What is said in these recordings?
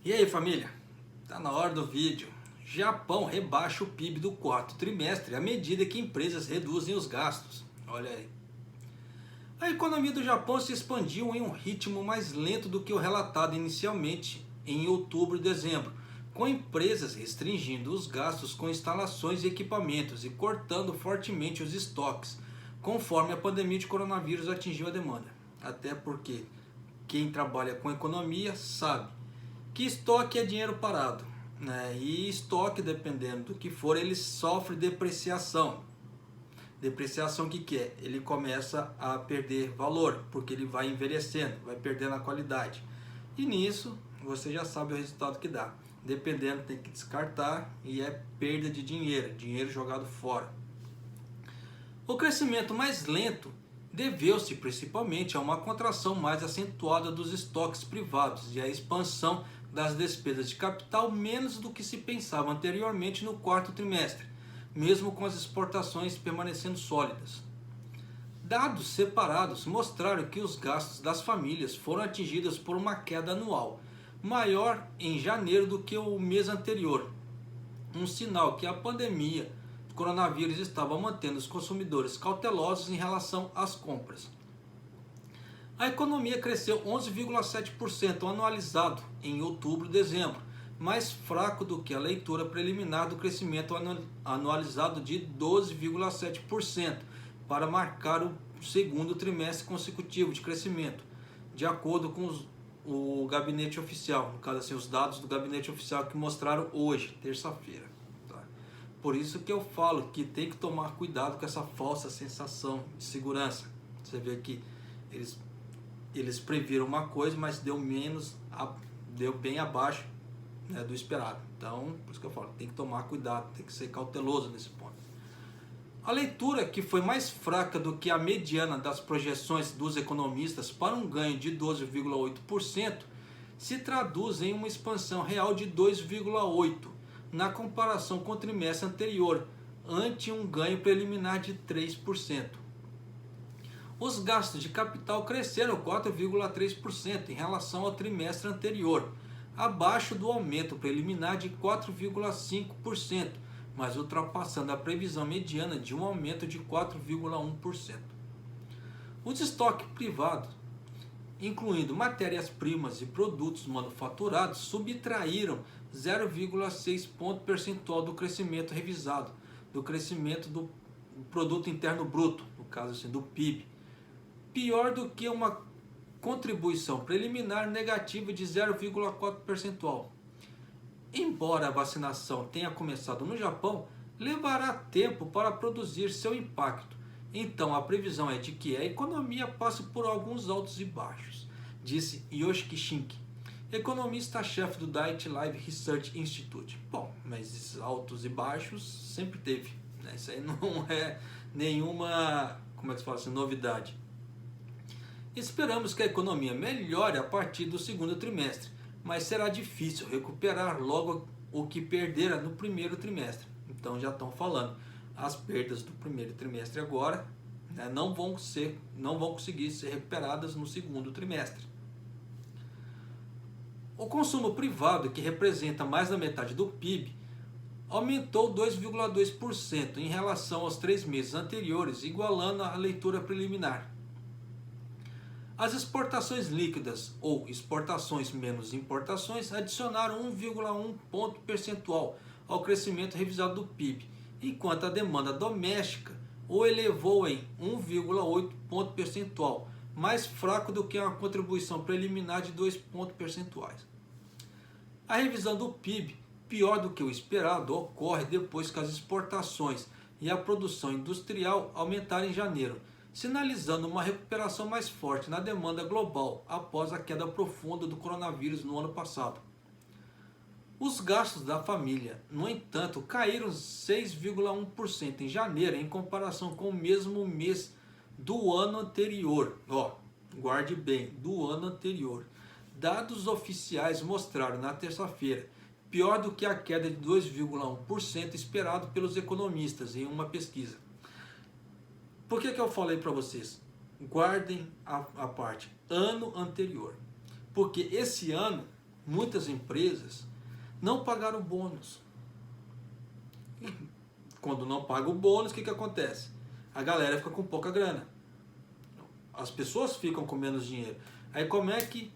E aí, família? Tá na hora do vídeo. Japão rebaixa o PIB do quarto trimestre à medida que empresas reduzem os gastos. Olha aí. A economia do Japão se expandiu em um ritmo mais lento do que o relatado inicialmente em outubro e dezembro, com empresas restringindo os gastos com instalações e equipamentos e cortando fortemente os estoques, conforme a pandemia de coronavírus atingiu a demanda. Até porque quem trabalha com economia sabe que estoque é dinheiro parado, né? E estoque, dependendo do que for, ele sofre depreciação. Depreciação, o que é? Ele começa a perder valor, porque ele vai envelhecendo, vai perdendo a qualidade. E nisso, você já sabe o resultado que dá. Dependendo, tem que descartar e é perda de dinheiro, dinheiro jogado fora. O crescimento mais lento deveu-se principalmente a uma contração mais acentuada dos estoques privados e a expansão das despesas de capital menos do que se pensava anteriormente no quarto trimestre, mesmo com as exportações permanecendo sólidas. Dados separados mostraram que os gastos das famílias foram atingidos por uma queda anual, maior em janeiro do que o mês anterior, um sinal que a pandemia do coronavírus estava mantendo os consumidores cautelosos em relação às compras. A economia cresceu 11,7% anualizado em outubro e dezembro, mais fraco do que a leitura preliminar do crescimento anualizado de 12,7%, para marcar o segundo trimestre consecutivo de crescimento, de acordo com o gabinete oficial, no caso assim, os dados do gabinete oficial que mostraram hoje, terça-feira. Tá? Por isso que eu falo que tem que tomar cuidado com essa falsa sensação de segurança. Você vê que eles previram uma coisa, mas deu bem abaixo, né, do esperado. Então, por isso que eu falo, tem que tomar cuidado, tem que ser cauteloso nesse ponto. A leitura, que foi mais fraca do que a mediana das projeções dos economistas para um ganho de 12,8%, se traduz em uma expansão real de 2,8% na comparação com o trimestre anterior, ante um ganho preliminar de 3%. Os gastos de capital cresceram 4,3% em relação ao trimestre anterior, abaixo do aumento preliminar de 4,5%, mas ultrapassando a previsão mediana de um aumento de 4,1%. Os estoques privados, incluindo matérias-primas e produtos manufaturados, subtraíram 0,6 ponto percentual do crescimento revisado, do crescimento do produto interno bruto, no caso assim, do PIB, pior do que uma contribuição preliminar negativa de 0,4 percentual. Embora a vacinação tenha começado no Japão, levará tempo para produzir seu impacto. Então a previsão é de que a economia passe por alguns altos e baixos, disse Yoshiki Shinki, economista-chefe do Daiichi Life Research Institute. Bom, mas esses altos e baixos sempre teve, né? Isso aí não é nenhuma, como é que se fala assim, novidade. Esperamos que a economia melhore a partir do segundo trimestre, mas será difícil recuperar logo o que perdera no primeiro trimestre. Então já estão falando, as perdas do primeiro trimestre agora, né, não vão conseguir ser recuperadas no segundo trimestre. O consumo privado, que representa mais da metade do PIB, aumentou 2,2% em relação aos 3 meses anteriores, igualando a leitura preliminar. As exportações líquidas, ou exportações menos importações, adicionaram 1,1 ponto percentual ao crescimento revisado do PIB, enquanto a demanda doméstica o elevou em 1,8 ponto percentual, mais fraco do que uma contribuição preliminar de 2 pontos percentuais. A revisão do PIB, pior do que o esperado, ocorre depois que as exportações e a produção industrial aumentaram em janeiro, sinalizando uma recuperação mais forte na demanda global após a queda profunda do coronavírus no ano passado. Os gastos da família, no entanto, caíram 6,1% em janeiro em comparação com o mesmo mês do ano anterior. Guarde bem, do ano anterior. Dados oficiais mostraram na terça-feira, pior do que a queda de 2,1% esperado pelos economistas em uma pesquisa. Por que eu falei para vocês? Guardem a parte ano anterior. Porque esse ano muitas empresas não pagaram o bônus. E quando não paga o bônus, o que acontece? A galera fica com pouca grana. As pessoas ficam com menos dinheiro. Aí como é que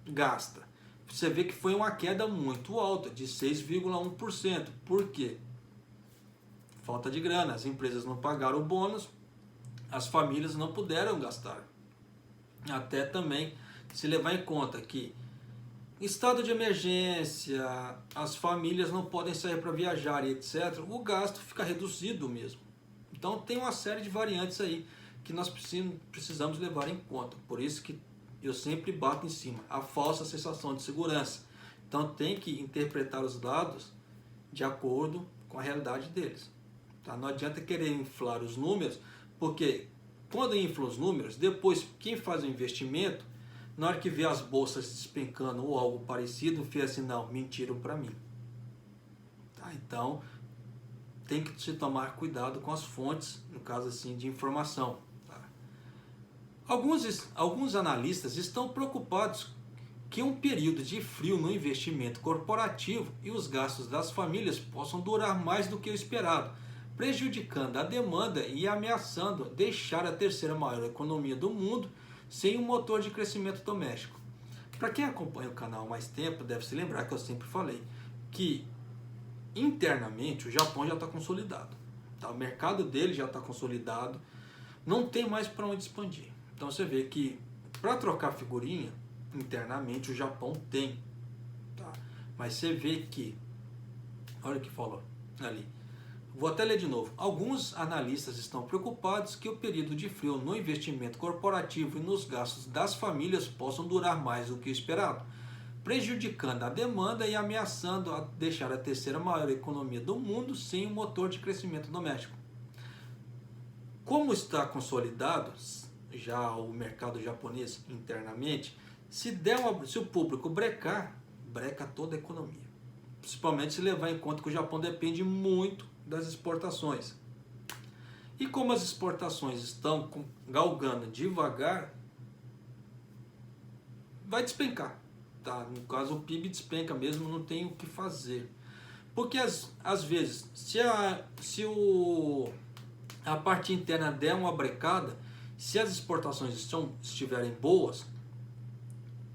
gasta? Você vê que foi uma queda muito alta, de 6,1%. Por quê? Falta de grana. As empresas não pagaram o bônus, as famílias não puderam gastar. Até também se levar em conta que estado de emergência, as famílias não podem sair para viajar e etc., o gasto fica reduzido mesmo. Então tem uma série de variantes aí que nós precisamos levar em conta. Por isso que eu sempre bato em cima, a falsa sensação de segurança. Então tem que interpretar os dados de acordo com a realidade deles. Tá? Não adianta querer inflar os números, porque quando infla os números, depois quem faz o investimento, na hora que vê as bolsas despencando ou algo parecido, fez assim, não, mentiram para mim. Tá? Então tem que se tomar cuidado com as fontes, no caso assim, de informação. Alguns analistas estão preocupados que um período de frio no investimento corporativo e os gastos das famílias possam durar mais do que o esperado, prejudicando a demanda e ameaçando deixar a terceira maior economia do mundo sem um motor de crescimento doméstico. Para quem acompanha o canal há mais tempo, deve se lembrar que eu sempre falei que internamente o Japão já está consolidado. Tá? O mercado dele já está consolidado, não tem mais para onde expandir. Então você vê que para trocar figurinha, internamente o Japão tem. Tá? Mas você vê que, olha o que falou ali, vou até ler de novo. Alguns analistas estão preocupados que o período de frio no investimento corporativo e nos gastos das famílias possam durar mais do que o esperado, prejudicando a demanda e ameaçando a deixar a terceira maior economia do mundo sem um motor de crescimento doméstico. Como está consolidado já o mercado japonês internamente, se o público breca toda a economia. Principalmente se levar em conta que o Japão depende muito das exportações. E como as exportações estão galgando devagar, vai despencar. Tá? No caso, o PIB despenca mesmo, não tem o que fazer. Porque às vezes, se a parte interna der uma brecada, se as exportações estiverem boas,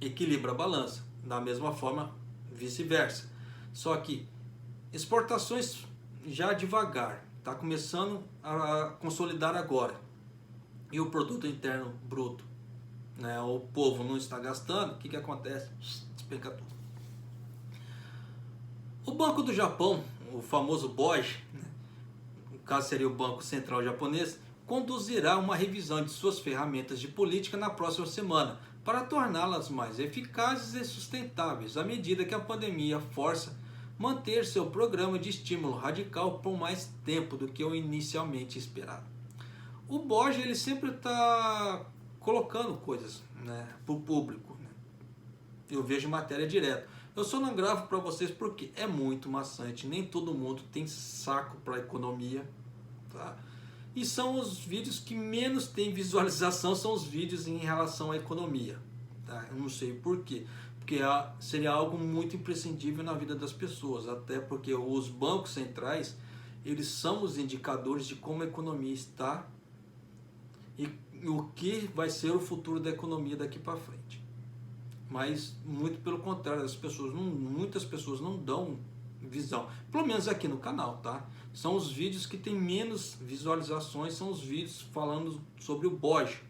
equilibra a balança. Da mesma forma, vice-versa. Só que exportações já devagar, está começando a consolidar agora. E o produto interno bruto, né, o povo não está gastando, o que acontece? Despenca tudo. O Banco do Japão, o famoso BOJ, né, no caso seria o Banco Central Japonês, conduzirá uma revisão de suas ferramentas de política na próxima semana para torná-las mais eficazes e sustentáveis à medida que a pandemia força manter seu programa de estímulo radical por mais tempo do que o inicialmente esperado. O BOJ ele sempre está colocando coisas, né, para o público. Né? Eu vejo matéria direto. Eu só não gravo para vocês porque é muito maçante. Nem todo mundo tem saco para economia. Tá? E são os vídeos que menos tem visualização, são os vídeos em relação à economia. Tá? Eu não sei por quê. Porque seria algo muito imprescindível na vida das pessoas. Até porque os bancos centrais, eles são os indicadores de como a economia está e o que vai ser o futuro da economia daqui para frente. Mas muito pelo contrário, muitas pessoas não dão visão, pelo menos aqui no canal, tá? São os vídeos que tem menos visualizações, são os vídeos falando sobre o BOJ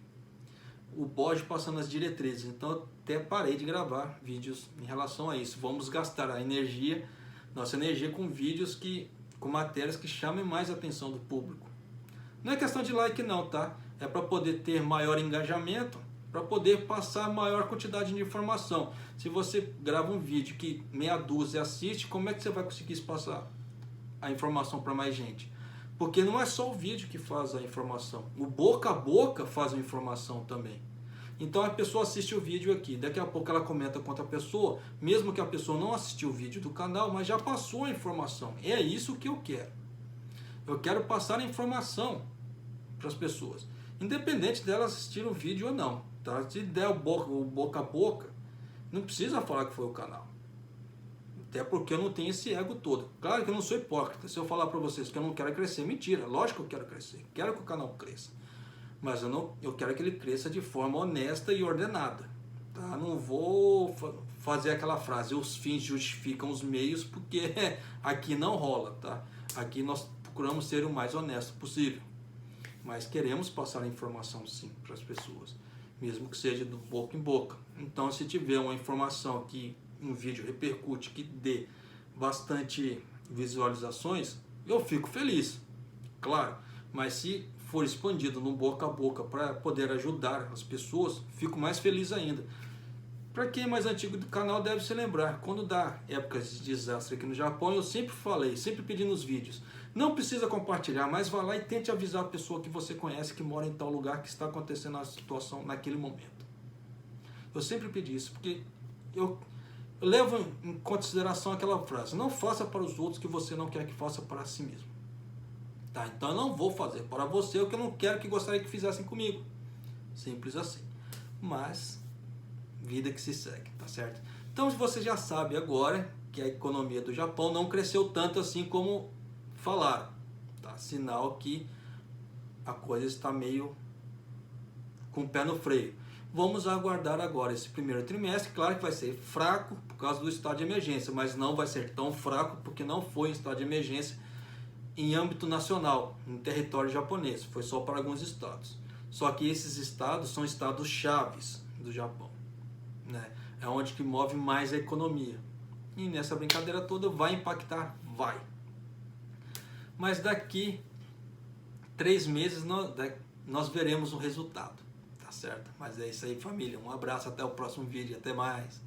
passando as diretrizes. Então eu até parei de gravar vídeos em relação a isso. Vamos gastar a energia, nossa energia, com vídeos com matérias que chamem mais a atenção do público. Não é questão de like não, tá? É para poder ter maior engajamento, para poder passar maior quantidade de informação. Se você grava um vídeo que meia dúzia assiste, como é que você vai conseguir passar a informação para mais gente? Porque não é só o vídeo que faz a informação, o boca a boca faz a informação também. Então a pessoa assiste o vídeo aqui, daqui a pouco ela comenta com outra pessoa, mesmo que a pessoa não assistiu o vídeo do canal, mas já passou a informação. É isso que eu quero. Eu quero passar a informação para as pessoas, independente delas assistirem o vídeo ou não. Tá? Se der o boca a boca, não precisa falar que foi o canal. Até porque eu não tenho esse ego todo. Claro que eu não sou hipócrita. Se eu falar para vocês que eu não quero crescer, mentira. Lógico que eu quero crescer. Quero que o canal cresça. Mas eu quero que ele cresça de forma honesta e ordenada. Tá? Não vou fazer aquela frase, os fins justificam os meios, porque aqui não rola. Tá? Aqui nós procuramos ser o mais honesto possível. Mas queremos passar a informação sim para as pessoas. Mesmo que seja do boca em boca. Então, se tiver uma informação que um vídeo repercute, que dê bastante visualizações, eu fico feliz, claro. Mas se for expandido no boca a boca para poder ajudar as pessoas, fico mais feliz ainda. Para quem é mais antigo do canal deve se lembrar, quando dá épocas de desastre aqui no Japão, eu sempre falei, sempre pedi nos vídeos, não precisa compartilhar, mas vá lá e tente avisar a pessoa que você conhece, que mora em tal lugar, que está acontecendo a situação naquele momento. Eu sempre pedi isso, porque eu levo em consideração aquela frase, não faça para os outros o que você não quer que faça para si mesmo. Tá? Então eu não vou fazer para você o que eu não quero que gostaria que fizessem comigo. Simples assim. Mas vida que se segue, tá certo? Então você já sabe agora que a economia do Japão não cresceu tanto assim como falaram, tá? Sinal que a coisa está meio com o pé no freio. Vamos aguardar agora esse primeiro trimestre, claro que vai ser fraco por causa do estado de emergência, mas não vai ser tão fraco porque não foi um estado de emergência em âmbito nacional, em território japonês, foi só para alguns estados. Só que esses estados são estados chaves do Japão. Né? É onde que move mais a economia. E nessa brincadeira toda vai impactar? Vai. Mas daqui 3 meses nós veremos o resultado. Tá certo? Mas é isso aí, família. Um abraço, até o próximo vídeo. Até mais.